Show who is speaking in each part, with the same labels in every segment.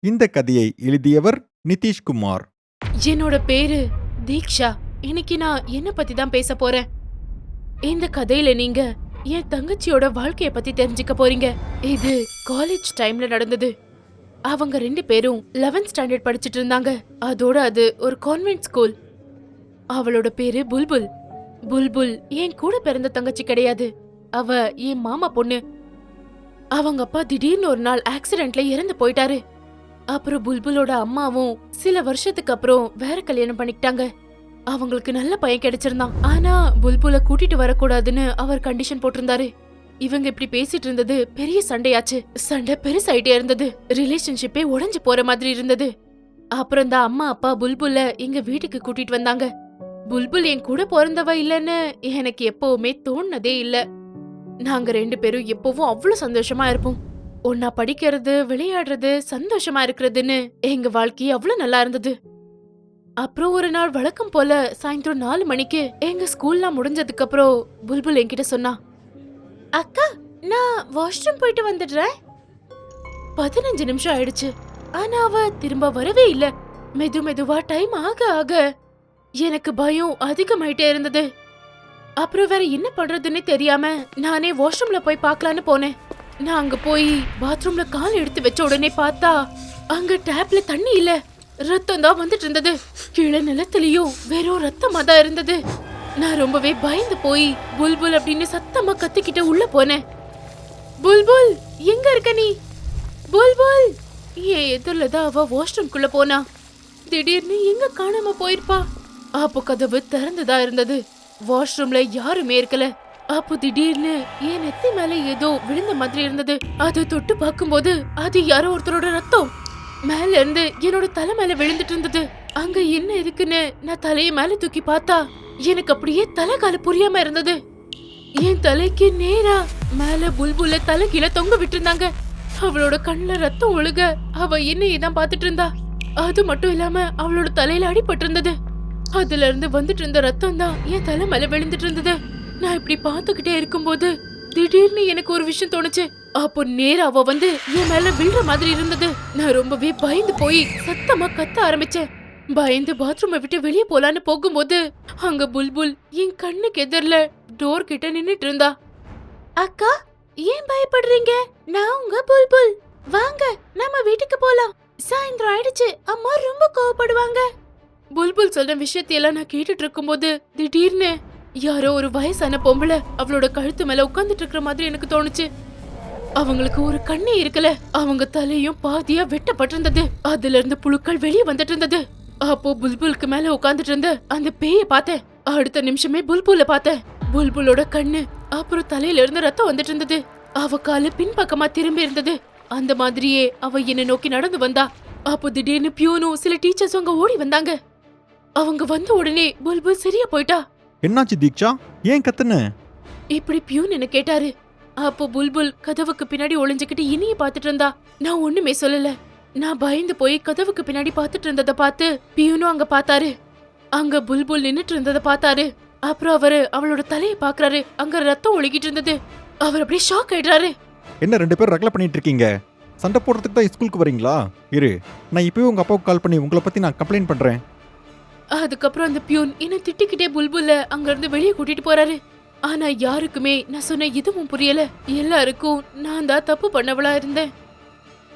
Speaker 1: இந்த கதையை எழுதியவர் நிதிஷ்குமார்.
Speaker 2: என்னோட பேரு தீக்ஷா. இன்னைக்கு நான் என்ன பத்தி தான் பேச போறேன். இந்த கதையில நீங்க என் தங்கச்சியோட வாழ்க்கைய பத்தி தெரிஞ்சுக்க போறீங்க. இது காலேஜ் டைம்ல நடந்தது. அவங்க 2 பேரும் 11th ஸ்டாண்டர்ட் படிச்சிட்டு இருந்தாங்க. அதோட அது ஒரு கான்வென்ட் ஸ்கூல். அவளோட பேரு புல்புல். புல்புல் என் கூட பிறந்த தங்கச்சி கிடையாது. அவ என் மாமா பொண்ணு. அவங்க அப்பா திடீர்னு ஒரு நாள் ஆக்சிடென்ட்ல இறந்து போயிட்டாரு. அப்புறம் புல்புலோட அம்மாவும் சில வருஷத்துக்கு அப்புறம் வேற கல்யாணம் பண்ணிக்கிட்டாங்க. அவங்களுக்கு நல்ல பையன் கிடைச்சிருந்தான். ஆனா புல்புல கூட்டிட்டு வரக்கூடாதுன்னு அவர் கண்டிஷன் போட்டிருந்தாரு. இவங்க இப்படி பேசிட்டு இருந்தது பெரிய சண்டையாச்சு. சண்டை பெருசாயிட்டே இருந்தது. ரிலேஷன்ஷிப்பே உடைஞ்சு போற மாதிரி இருந்தது. அப்புறம் தான் அம்மா அப்பா புல்புல எங்க வீட்டுக்கு கூட்டிட்டு வந்தாங்க. புல்புல் என் கூட பிறந்தவ இல்லன்னு எனக்கு எப்பவுமே தோணுனதே இல்ல. நாங்க 2 பேரும் எப்பவும் அவ்வளவு சந்தோஷமா இருப்போம். ஒன்னா படிக்கிறது, விளையாடுறது, சந்தோஷமா இருக்கிறதுன்னு எங்க வாழ்க்கை அவ்வளவு நல்லா இருந்தது. அப்புறம் ஒரு நாள் வழக்கம் போல சாயந்தரம் 4 மணிக்கு எங்க ஸ்கூல்லாம் முடிஞ்சதுக்கு அப்புறம் புல்புல் என்கிட்ட சொன்னா, அக்கா நான் வாஷ்ரூம் போயிட்டு வந்துடுறேன். 15 நிமிஷம் ஆயிடுச்சு. ஆனா அவ திரும்ப வரவே இல்ல. மெதுவா டைம் ஆக ஆக எனக்கு பயம் அதிகமாயிட்டே இருந்தது. அப்புறம் வேற என்ன பண்றதுன்னு தெரியாம நானே வாஷ்ரூம்ல போய் பார்க்கலான்னு போனேன். நான் அங்க போய் பாத்ரூம்ல கால் எடுத்து வச்ச உடனே பார்த்தா அங்க டேப்ல தண்ணி இல்ல, ரத்தம் தான் வந்துட்டு இருந்தது. கீழே நிலத்திலயும் வெறும் ரத்தமா தான் இருந்தது. நான் ரொம்பவே பயந்து போய் புல்புல் அப்படின்னு சத்தமா கத்திக்கிட்டு உள்ள போனேன். புல்புல் எங்க இருக்க நீ? புல்புல் என் எதிரில தான் அவ வாஷ்ரூம்குள்ள போனா. திடீர்னு எங்க காணாம போயிருப்பா. அப்போ கதவு திறந்துதா இருந்தது. வாஷ்ரூம்ல யாருமே இருக்கல. அப்போ திடீர்னு என் நெத்தி மேல ஏதோ விழுந்த மாதிரி இருந்தது. அதை தொட்டு பார்க்கும்போது அது யாரோ ஒருத்தரோட ரத்தம் மேல இருந்து என்னோட தலை மேல விழுந்துட்டு இருந்தது. அங்க என்ன இருக்குன்னு நான் தலைய மேல தூக்கி பார்த்தா எனக்கு அப்படியே தலை கால புரியாம இருந்தது. என் தலைக்கு நேரா மேல புல்புல தலை கீழே தொங்க விட்டு இருந்தாங்க. அவளோட கண்ணுல ரத்தம் ஒழுக அவ என்னையதான் பாத்துட்டு இருந்தா. அது மட்டும் இல்லாம அவளோட தலையில அடிபட்டு இருந்தது. அதுல இருந்து வந்துட்டு இருந்த ரத்தம் தான் என் தலை மேல விழுந்துட்டு இருந்தது. நான் இப்படி பாத்துக்கிட்டே இருக்கும்போது திடீர்னு எனக்கு ஒரு விஷயம் தோணுச்சு. அப்போ நேரா அவ வந்து என் மேல விழுற மாதிரி இருந்தது. நான் ரொம்பவே பயந்து போய் சத்தமா கத்த ஆரம்பிச்சேன். பயந்து பாத்ரூமை விட்டு வெளியே போலான்னு போகும்போது அங்க புல்புல் என் கண்ணுக்கு எதிரில டோர் கிட்ட நின்னுட்டு இருந்தா. அக்கா ஏன் பயப்படுறீங்க? நான் உங்க புல்புல். வாங்க நம்ம வீட்டுக்கு போலாம். சாயந்தரம் ஆயிடுச்சு, அம்மா ரொம்ப கோவப்படுவாங்க. புல்புல் சொல்ற விஷயத்தையெல்லாம் நான் கேட்டுட்டு இருக்கும்போது திடீர்னு யாரோ ஒரு வயசான பொம்பளை அவளோட கழுத்து மேல உட்கார்ந்துட்டு இருக்கிற மாதிரி எனக்கு தோணுச்சு. அவங்களுக்கு ஒரு கண்ணே இருக்கல. அவங்க தலையும் பாதியா வெட்டப்பட்டிருந்தது. அதுல இருந்து புழுக்கள் வெளியே வந்துட்டு இருந்தது. அப்போ புல்புலுக்கு மேல உட்கார்ந்துட்டு இருந்த அந்த பேய பார்த்தேன். அடுத்த நிமிஷமே புல்புல பார்த்தேன். புல்புலோட கண்ணு அப்புறம் தலையில இருந்து ரத்தம் வந்துட்டு இருந்தது. அவ காலு பின்பக்கமா திரும்பி இருந்தது. அந்த மாதிரியே அவ என்ன நோக்கி நடந்து வந்தா. அப்போ திடீர்னு பியூனும் சில டீச்சர்ஸ் அங்க ஓடி வந்தாங்க. அவங்க வந்த உடனே புல்புல் சரியா போயிட்டா.
Speaker 1: என்னாச்சு தீக்ஷா, ஏன் கத்துன?
Speaker 2: இப்படி பியூன் என்ன கேட்டாரு. அப்போ புல்புல் கதவுக்கு பின்னாடி ஒளிஞ்சுக்கிட்டு இனிய பாத்துட்டு இருந்தா. நான் ஒண்ணுமே சொல்லல. நான் பயந்து போய் கதவுக்கு பின்னாடி பாத்துட்டு இருந்ததை பார்த்து பியூனும் அங்க பாத்தாரு. அங்க புல்புல் நின்னுட்டு இருந்ததை பார்த்தாரு. அப்புறம் அவரு அவளோட தலையை பாக்குறாரு. அங்க ரத்தம் ஒழுகிட்டு இருந்தது. அவர் அப்படியே ஷாக் ஆயிடுறாரு.
Speaker 1: என்ன 2 பேரும் ரகலை பண்ணிட்டு இருக்கீங்க? சண்டை போடுறதுக்கு தான் ஸ்கூலுக்கு வரீங்களா? இரு, நான் இப்பவே உங்க அப்பாவுக்கு கால் பண்ணி உங்களை பத்தி நான் கம்ப்ளைண்ட் பண்றேன்.
Speaker 2: அதுக்கப்புறம் அந்த பியூன் என்ன திட்டிக்கிட்டே புல்புல்ல அங்க இருந்து வெளியே கூட்டிட்டு போறாரு. ஆனா யாருக்குமே நான் சொன்ன எதுவும் புரியல. எல்லாருக்கும் நான் தான் தப்பு பண்ணவளா இருந்தேன்.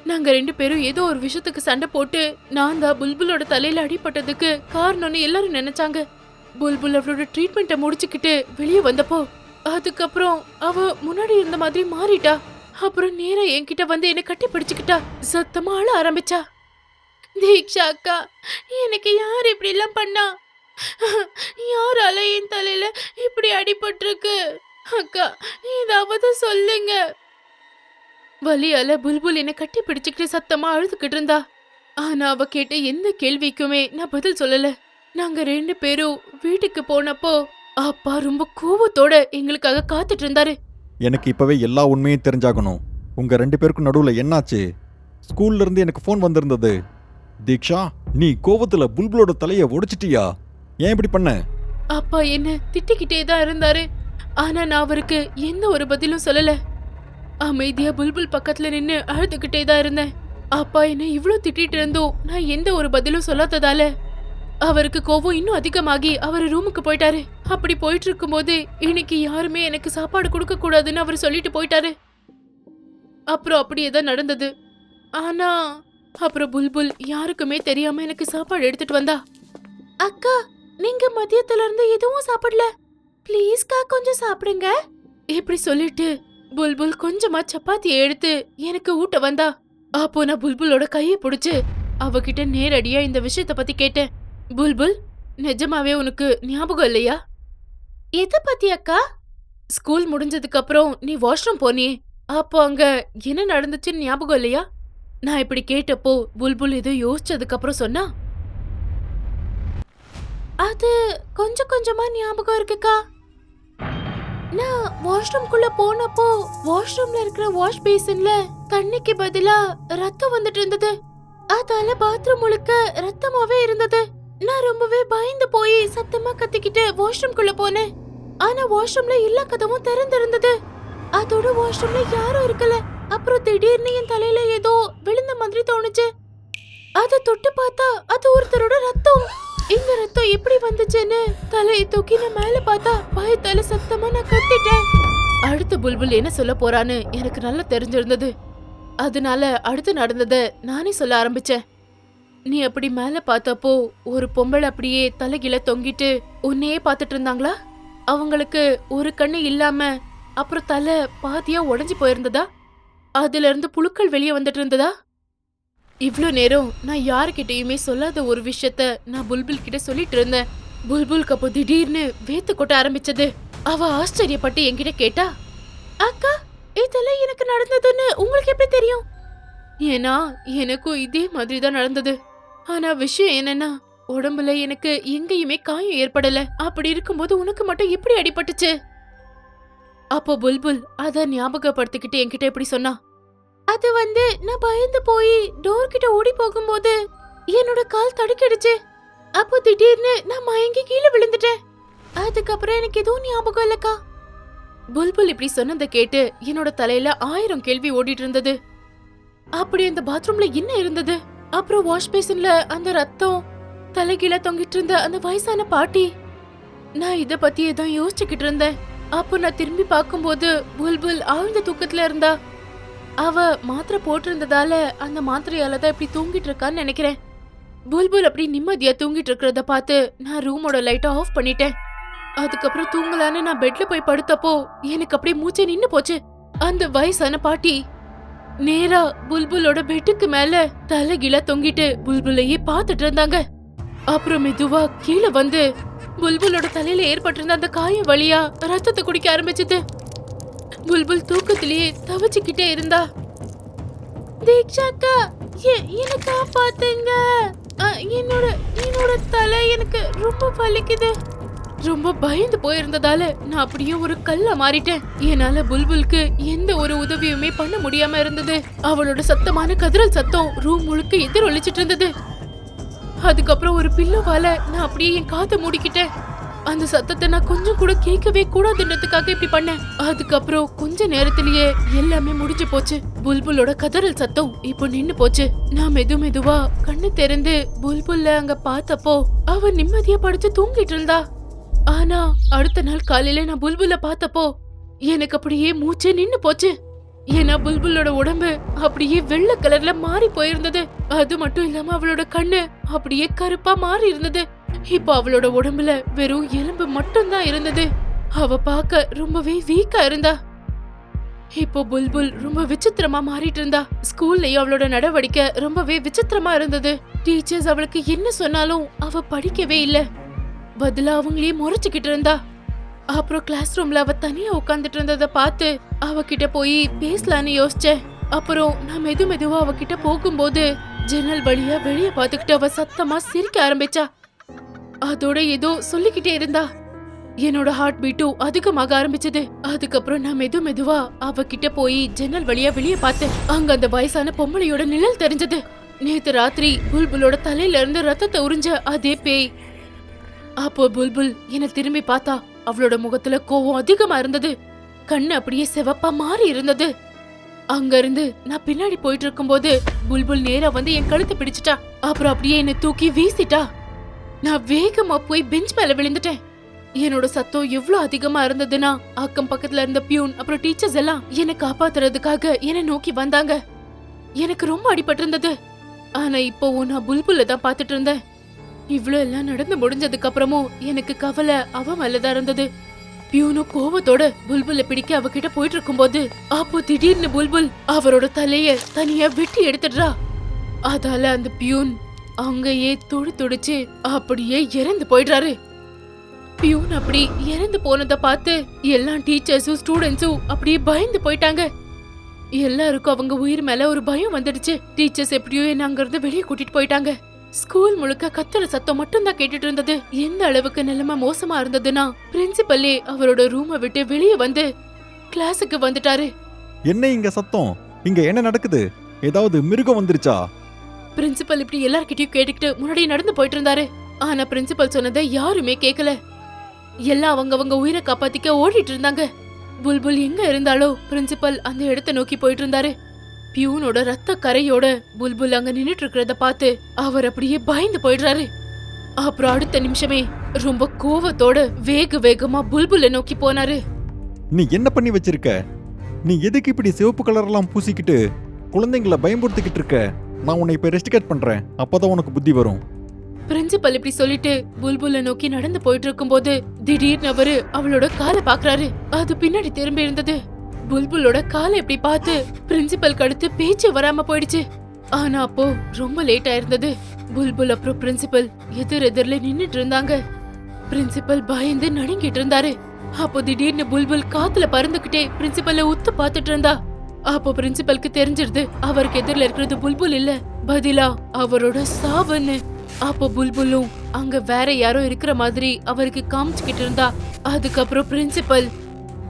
Speaker 2: நாங்க 2 பேரும் ஏதோ ஒரு விஷயத்துக்கு சண்டை போட்டு நான் தான் புல்புலோட தலையில அடிபட்டதுக்கு காரணம்னு எல்லாரும் நினைச்சாங்க. புல்புல் அவளோட ட்ரீட்மெண்ட்டை முடிச்சுக்கிட்டு வெளியே வந்தப்போ அதுக்கப்புறம் அவ முன்னாடி இருந்த மாதிரி மாறிட்டா. அப்புறம் நேரா என்கிட்ட வந்து என்ன கட்டி பிடிச்சுக்கிட்டா. சத்தமா அழ ஆரம்பிச்சா. தீக்ஷா அக்கா, எனக்கு யார் இப்படி எல்லாம் பண்ணா? யாரால என் தலையில இப்படி அடிபட்டிருக்கு? அக்கா ஏதாவது சொல்லுங்க. வலியால புல்புல் என்ன கட்டி பிடிச்சுக்கிட்டு சத்தமா அழுதுகிட்டு இருந்தா. ஆனா அவ கேட்ட எந்த கேள்விக்குமே நான் பதில் சொல்லல. நாங்க 2 பேரும் வீட்டுக்கு போனப்போ அப்பா ரொம்ப கோவத்தோட எங்களுக்காக காத்துட்டு இருந்தாரு.
Speaker 1: எனக்கு இப்பவே எல்லா உண்மையும் தெரிஞ்சாகணும். உங்க 2 பேருக்கும் நடுவுல என்னாச்சு? ஸ்கூல்ல இருந்து எனக்கு ஃபோன் வந்திருந்தது. தீக்ஷா, நீ கோவத்துல புல்புலோட தலைய உடைச்சிட்டியா? ஏன் இப்படி பண்ண?
Speaker 2: அப்பா என்ன திட்டிக்கிட்டே தான் இருந்தாரு. ஆனா நான் அவருக்கு எந்த ஒரு பதிலும் சொல்லல. அமைதியா புல்புல் பக்கத்துல நின்னு அழுதுகிட்டே தான் இருந்தேன். அப்பா என்ன இவ்ளோ திட்டிட்டு இருந்தோம் நான் எந்த ஒரு பதிலும் சொல்லாததால அவருக்கு கோவம் இன்னும் அதிகமாகி அவர் ரூமுக்கு போயிட்டாரு. அப்படி போயிட்டு இருக்கும்போது இன்னைக்கு யாருமே எனக்கு சாப்பாடு கொடுக்க கூடாதுன்னு அவர் சொல்லிட்டு போயிட்டாரு. அப்புறம் அப்படியே தான் நடந்தது. ஆனா அப்புறம் புல்புல் யாருக்குமே தெரியாம எனக்கு சாப்பாடு எடுத்துட்டு வந்தா. அக்கா, நீங்க மதியத்துல இருந்து எதுவும் சாப்பிடல, ப்ளீஸ்க்கா கொஞ்சம் சாப்பிடுங்க இப்படி சொல்லிட்டு புல்புல் கொஞ்சமா சப்பாத்தியை எடுத்து எனக்கு ஊட்ட வந்தா. அப்போ நான் புல்புலோட கையை பிடிச்சு அவகிட்ட நேரடியா இந்த விஷயத்த பத்தி கேட்டேன். புல்புல், நிஜமாவே உனக்கு ஞாபகம் இல்லையா? எதை பத்தி அக்கா? ஸ்கூல் முடிஞ்சதுக்கு அப்புறம் நீ வாஷ்ரூம் போனியே, அப்போ அங்க என்ன நடந்துச்சுன்னு ஞாபகம் இல்லையா? நான் இப்படி கேட்டப்போ புல்புல் ஏதோ யோசிச்சதுக்கு அப்புறம் சொன்னா, அது கொஞ்சம் கொஞ்சமா ஞாபகம் இருக்குக்கா. நான் வாஷ்ரூம்குள்ள போனப்போ வாஷ்ரூம்ல இருக்கிற வாஷ் பேசின்ல தண்ணிக்கு பதிலா ரத்தம் வந்துட்டு இருந்தது. அதால பாத்ரூம் முழுக்க ரத்தமாவே இருந்தது. நான் ரொம்பவே பயந்து போய் சத்தமா கத்திக்கிட்டு வாஷ்ரூம்குள்ள போனேன். ஆனா வாஷ்ரூம்ல எல்லா கதவும் திறந்திருந்தது. அதோட வாஷ்ரூம்ல யாரும் இருக்கல. அப்புறம் திடீர்னு என் தலையில ஏதோ விழுந்த மாதிரி தோணுச்சு. அத தொட்டு பார்த்தா அது ஒருத்தரோட ரத்தம். இந்த ரத்தம் எப்படி வந்துச்சுன்னு தலையை தூக்கி நான் மேல பார்த்தா பயத்தால சத்தமா நான் கத்திட்டேன். அடுத்து புல்புல் என்ன சொல்ல போறான்னு எனக்கு நல்லா தெரிஞ்சிருந்தது. அதனால அடுத்து நடந்தத நானே சொல்ல ஆரம்பிச்சேன். நீ அப்படி மேல பார்த்தப்போ ஒரு பொம்பளை அப்படியே தலைகீழ தொங்கிட்டு உன்னையே பார்த்துட்டு இருந்தாங்களா? அவங்களுக்கு ஒரு கண்ணு இல்லாம அப்புறம் தலை பாதியா உடைஞ்சு போயிருந்ததா? அதுல இருந்து புழுக்கள் வெளியே வந்துட்டு இருந்ததா? இவ்ளோ நேரம் நான் யாருக்கிட்டயுமே சொல்லாத ஒரு விஷயத்த நான் புல்புல் கிட்ட சொல்லிட்டு இருந்தேன். புல்புல்க்கு அப்போ திடீர்னு வேத்து கொட்ட ஆரம்பிச்சது. அவ ஆச்சரியப்பட்டு என்கிட்ட கேட்டா, அக்கா, இதெல்லாம் எனக்கு நடந்ததுன்னு உங்களுக்கு எப்படி தெரியும்? ஏன்னா எனக்கும் இதே மாதிரி தான் நடந்தது. ஆனா விஷயம் என்னன்னா, உடம்புல எனக்கு எங்கேயுமே காயம் ஏற்படல. அப்படி இருக்கும்போது உனக்கு மட்டும் எப்படி அடிபட்டுச்சு? அப்போ புல்புல் அத ஞாபகப்படுத்திக்கிட்டு என்கிட்ட எப்படி சொன்னா, அது நான் பயந்து போய் டோர் கிட்ட ஓடி போகும்போது என்னோட கால் தடுக்கிடுச்சு. அப்போ திடீர்னு நான் மயங்கி கீழே விழுந்துட்டேன். அதுக்கப்புறம் எனக்கு எதுவும் ஞாபகம் இல்லக்கா. புல்புல் இப்படி சொன்னதை கேட்டு என்னோட தலையில 1000 கேள்வி ஓடிட்டு இருந்தது. அப்படி அந்த பாத்ரூம்ல என்ன இருந்தது? அப்புறம் வாஷ் பேசின்ல அந்த ரத்தம், தலைகீழ தொங்கிட்டு இருந்த அந்த வயசான பாட்டி. நான் இத பத்தி ஏதோ யோசிச்சுக்கிட்டு இருந்தேன். அப்போ நான் திரும்பி பார்க்கும்போது புல்புல் ஆழ்ந்த தூக்கத்துல இருந்தா. அவ மாத்திரை போட்டிருந்ததால அந்த மாத்திரையால தான் இப்படி தூங்கிட்டு இருக்கான்னு நினைக்கிறேன். புல்புல் அப்படி நிம்மதியா தூங்கிட்டு இருக்கிறத பார்த்து நான் ரூமோட லைட்டை ஆஃப் பண்ணிட்டேன். அதுக்கப்புறம் தூங்கலான்னு நான் பெட்ல போய் படுத்தப்போ எனக்கு அப்படியே மூச்சே நின்னு போச்சு. அந்த வயசான பாட்டி நேரா புல்புலோட பெட்டுக்கு மேல தலைகீழ தொங்கிட்டு புல்புலையே பாத்துட்டு இருந்தாங்க. அப்புறம் மெதுவா கீழே வந்து புல்புலோட தலையில ஏற்பட்டிருந்த அந்த காயம் வழியா ரத்தத்தை குடிக்க ஆரம்பிச்சது. புல்புல் தூக்கத்திலேயே தவிச்சுக்கிட்டே இருந்தா. தீக்ஷாக்கா, என்ன காப்பாத்துங்க, என்னோட தலை எனக்கு ரொம்ப வலிக்குது. ரொம்ப பயந்து போயிருந்ததால நான் அப்படியே ஒரு கல்ல மாறிட்டேன். என்னால புல்புலுக்கு எந்த ஒரு உதவியுமே பண்ண முடியாம இருந்தது. அவளோட சத்தமான கதறல் சத்தம் ரூம் முழுக்க எதிரொலிச்சிட்டு இருந்தது. அதுக்கப்புறம் ஒரு பில்லோவால நான் அப்படியே என் காதை மூடிக்கிட்டேன். அந்த சத்தத்தை நான் கொஞ்சம் கூட கேட்கவே கூடாதுன்றதுக்காக இப்படி பண்ணேன். அதுக்கப்புறம் கொஞ்ச நேரத்திலேயே எல்லாமே முடிஞ்சு போச்சு. புல்புலோட கதறல் சத்தம் இப்போ நின்னு போச்சு. நான் மெதுவா கண்ணு திறந்து புல்புல்ல அங்க பார்த்தப்போ அவ நிம்மதியா படுத்து தூங்கிட்டு இருந்தா. ஆனா அடுத்த நாள் காலையில நான் புல்புல்ல பார்த்தப்போ எனக்கு அப்படியே மூச்சே நின்னு போச்சு. ஏன்னா புல்புலோட உடம்பு அப்படியே வெள்ளை கலர்ல மாறி போயிருந்தது. அது மட்டும் இல்லாம அவளோட கண்ணு அப்படியே கருப்பா மாறி இருந்தது. இப்போ அவளோட உடம்புல வெறும் எலும்பு மட்டும் தான் இருந்தது. அவ பார்க்க ரொம்பவே வீக்கா இருந்தா. இப்போ புல்புல் ரொம்ப விசித்திரமா மாறிட்டு இருந்தா. ஸ்கூல்லயும் அவளோட நடவடிக்கை ரொம்பவே விசித்திரமா இருந்தது. டீச்சர்ஸ் அவளுக்கு என்ன சொன்னாலும் அவ படிக்கவே இல்ல. பதிலா அவங்களே முறைச்சுக்கிட்டு இருந்தா. அப்புறம் கிளாஸ் ரூம்ல அவ தனியா உட்காந்துட்டு இருந்ததை பார்த்து அவகிட்ட போய் பேசலான்னு யோசிச்சேன். அப்புறம் நான் மெதுவா அவகிட்ட போகும்போது ஜன்னல் வழியா வெளியே பார்த்துக்கிட்டு அவ சத்தமா சிரிக்க ஆரம்பிச்சா. அதோட ஏதோ சொல்லிக்கிட்டே இருந்தா. என்னோட ஹார்ட் பீட்டும் அதிகமாக ஆரம்பிச்சது. அதுக்கப்புறம் நான் மெதுவா அவகிட்ட போய் ஜன்னல் வழியா வெளியே பார்த்தேன். அங்க அந்த வயசான பொம்பளையோட நிழல் தெரிஞ்சது. நேத்து ராத்திரி புல்புலோட தலையில இருந்து ரத்தத்தை உறிஞ்ச அதே பேய். அப்போ புல்புல் என்ன திரும்பி பார்த்தா. அவளோட முகத்துல கோவம் அதிகமா இருந்தது. கண்ணு அப்படியே சிவப்பா மாறி இருந்தது. அங்க இருந்து நான் பின்னாடி போயிட்டு இருக்கும்போது புல்புல் நேரா வந்து என் கழுத்தை பிடிச்சிட்டா. அப்புறம் அப்படியே என்னை தூக்கி வீசிட்டா. நான் வேகமா போய் பெஞ்ச் மேல விழுந்துட்டேன். என்னோட சத்தம் எவ்வளவு அதிகமா இருந்ததுன்னா அக்கம் பக்கத்துல இருந்த பியூன் அப்புறம் டீச்சர்ஸ் எல்லாம் என்னை காப்பாத்துறதுக்காக என்னை நோக்கி வந்தாங்க. எனக்கு ரொம்ப அடிபட்டு இருந்தது. ஆனா இப்போ நான் புல்புல்ல தான் பாத்துட்டு இருந்தேன். இவ்ளோ எல்லாம் நடந்து முடிஞ்சதுக்கு அப்புறமும் எனக்கு கவலை அவ மேலதான் இருந்தது. பியூனும் கோவத்தோட புல்புல்ல பிடிக்க அவகிட்ட போயிட்டு இருக்கும்போது அப்போ திடீர்னு புல்புல் அவரோட தலைய தனியா வெட்டி எடுத்துடுறா. அதால அந்த பியூன் அங்கேயே துடிச்சு அப்படியே இறந்து போயிடுறாரு. பியூன் அப்படி இறந்து போனதை பார்த்து எல்லா டீச்சர்ஸும் ஸ்டூடெண்ட்ஸும் அப்படியே பயந்து போயிட்டாங்க. எல்லாருக்கும் அவங்க உயிர் மேல ஒரு பயம் வந்துடுச்சு. டீச்சர்ஸ் எப்படியோ என்ன அங்கிருந்து வெளியே கூட்டிட்டு போயிட்டாங்க. ஸ்கூல் முழுக்க கத்துற சத்தம் மட்டும் தான் கேட்டுட்டு இருந்தது. எந்த அளவுக்கு நிலைமை மோசமா இருந்ததுன்னா பிரின்சிபல்லே அவரோட ரூமை விட்டு வெளியே வந்து கிளாஸுக்கு வந்துட்டாரு.
Speaker 1: என்ன இங்க சத்தம்? இங்க என்ன நடக்குது? ஏதாவது மிருகம் வந்துருச்சா?
Speaker 2: பிரின்சிபல் இப்படி எல்லார்கிட்டயும் கேட்டுக்கிட்டு முன்னாடி நடந்து போயிட்டு இருந்தாரு. ஆனா பிரின்சிபல் சொன்னதை யாருமே கேட்கல. எல்லாம் அவங்க உயிரை காப்பாத்திக்க ஓடிட்டு இருந்தாங்க. புல்புல் எங்க இருந்தாலோ பிரின்சிபல் அந்த இடத்தை நோக்கி போயிட்டு இருந்தாரு. பியூனோட ரத்த கரையோட புல்புல் அங்க நின்னுட்டு இருக்கிறத பார்த்து அவர் அப்படியே பயந்து போயிடுறாரு. அப்புறம் அடுத்த நிமிஷமே ரொம்ப கோவத்தோட வேகமா புல்புல்ல நோக்கி போனாரு.
Speaker 1: நீ என்ன பண்ணி வச்சிருக்க? நீ எதுக்கு இப்படி சிவப்பு கலர்லாம் பூசிக்கிட்டு குழந்தைங்களை பயன்படுத்திக்கிட்டு இருக்க? நான் உன்னை இப்ப ரெஸ்டிகேட் பண்றேன். அப்பதான் உனக்கு புத்தி வரும்.
Speaker 2: பிரின்சிபல் இப்படி சொல்லிட்டு புல்புல்ல நோக்கி நடந்து போயிட்டு இருக்கும்போது திடீர்னு அவரு அவளோட காலை பாக்குறாரு. அது பின்னாடி திரும்பி இருந்தது. புல்புலோட காலை இப்படி பார்த்து பிரின்சிபல் அடுத்து பேச்சு வராம போயிடுச்சு. ஆனா அப்போ ரொம்ப லேட் ஆயிருந்தது. புல்புல் அப்புறம் பிரின்சிபல் எதிரில நின்னுட்டு இருந்தாங்க. பிரின்சிபல் பயந்து நடுங்கிட்டு இருந்தாரு. அப்போ திடீர்னு புல்புல் காத்துல பறந்துகிட்டே பிரின்சிபல்ல உத்து பாத்துட்டு இருந்தா. அப்போ பிரின்சிபலுக்கு தெரிஞ்சிருது அவருக்கு எதிரில இருக்கிறது புல்புல் இல்ல, பதிலா அவரோட சாவுன்னு. அப்போ புல்புல்லும் அங்க வேற யாரோ இருக்கிற மாதிரி அவருக்கு காமிச்சுக்கிட்டு இருந்தா. அதுக்கப்புறம் பிரின்சிபல்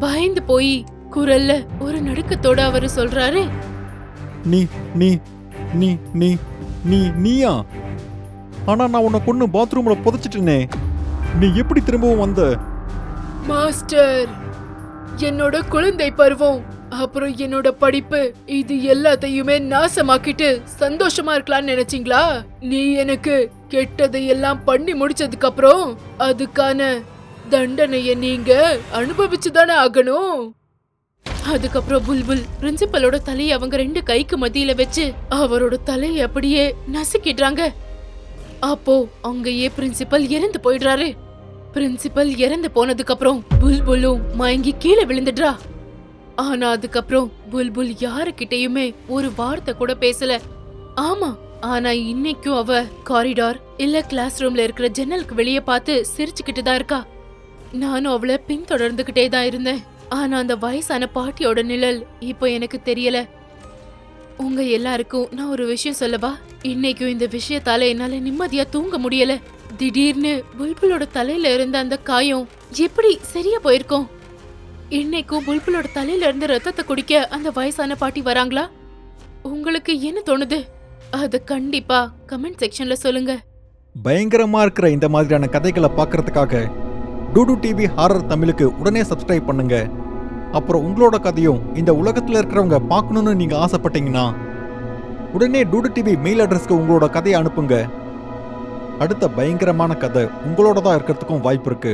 Speaker 2: பயந்து போய் குரல்ல ஒரு நடுக்கத்தோட அவரு சொல்றாரு,
Speaker 1: நீ நீ நீ நீ நீ நீயா? ஆனா நான் உன்னை கொன்னு பாத்ரூம்ல புதைச்சிட்டேனே, நீ எப்படி திரும்பவும் வந்த?
Speaker 2: மாஸ்டர், என்னோட குழந்தை பருவம் அப்புறம் என்னோட படிப்பு இது எல்லாத்தையுமே நாசமாக்கிட்டு சந்தோஷமா இருக்கலாம்னு நினைச்சீங்களா? நீ எனக்கு கெட்டதையெல்லாம் பண்ணி முடிச்சதுக்கு அப்புறம் அதுக்கான தண்டனைய நீங்க அனுபவிச்சுதானே ஆகணும். அதுக்கப்புறம் புல்புல் பிரின்சிபலோட தலையை அவங்க ரெண்டு கைக்கு மத்தியில வச்சு அவரோட தலையை அப்படியே நசுக்கிடுறாங்க. அப்போ அங்கேயே பிரின்சிபல் இறந்து போயிடுறாரு. பிரின்சிபல் இறந்து போனதுக்கு அப்புறம் புல்புலும் மயங்கி கீழே விழுந்துடுறா. ஆனா அதுக்கப்புறம் புல்புல் யாருக்கிட்டயுமே ஒரு வார்த்தை கூட பேசல. ஆமா, ஆனா இன்னைக்கும் அவ காரிடார் இல்ல கிளாஸ் ரூம்ல இருக்கிற ஜன்னலுக்கு வெளியே பார்த்து சிரிச்சுக்கிட்டு தான் இருக்கா. நானும் அவளை பின்தொடர்ந்துகிட்டே தான் இருந்தேன். ஆனா அந்த வயசான பாட்டியோட நிழல் இப்போ எனக்கு தெரியல. உங்க எல்லாருக்கும் நான் ஒரு விஷயம் சொல்லவா? இன்னைக்கும் இந்த விஷயத்தால என்னால நிம்மதியா தூங்க முடியல. திடீர்னு புல்புலோட தலையில இருந்த அந்த காயம் எப்படி சரியா போயிருக்கும்? இன்னைக்கும் புல்புலோட தலையில இருந்து ரத்தத்தை குடிக்க அந்த வயசான பாட்டி வராங்களா? உங்களுக்கு என்ன தோணுது? அத கண்டிப்பா கமெண்ட் செக்ஷன்ல சொல்லுங்க.
Speaker 1: பயங்கரமா இருக்கிற இந்த மாதிரியான கதைகளை பார்க்கறதுக்காக டூடு டிவி ஹாரர் தமிழுக்கு உடனே சப்ஸ்கிரைப் பண்ணுங்க. அப்புறம் உங்களோட கதையும் இந்த உலகத்துல இருக்கிறவங்க பார்க்கணும்னு நீங்க ஆசைப்பட்டீங்கன்னா உடனே டூடு டிவி மெயில் அட்ரஸ்க்கு உங்களோட கதையை அனுப்புங்க. அடுத்த பயங்கரமான கதை உங்களோட தான் இருக்கிறதுக்கும் வாய்ப்பு இருக்கு.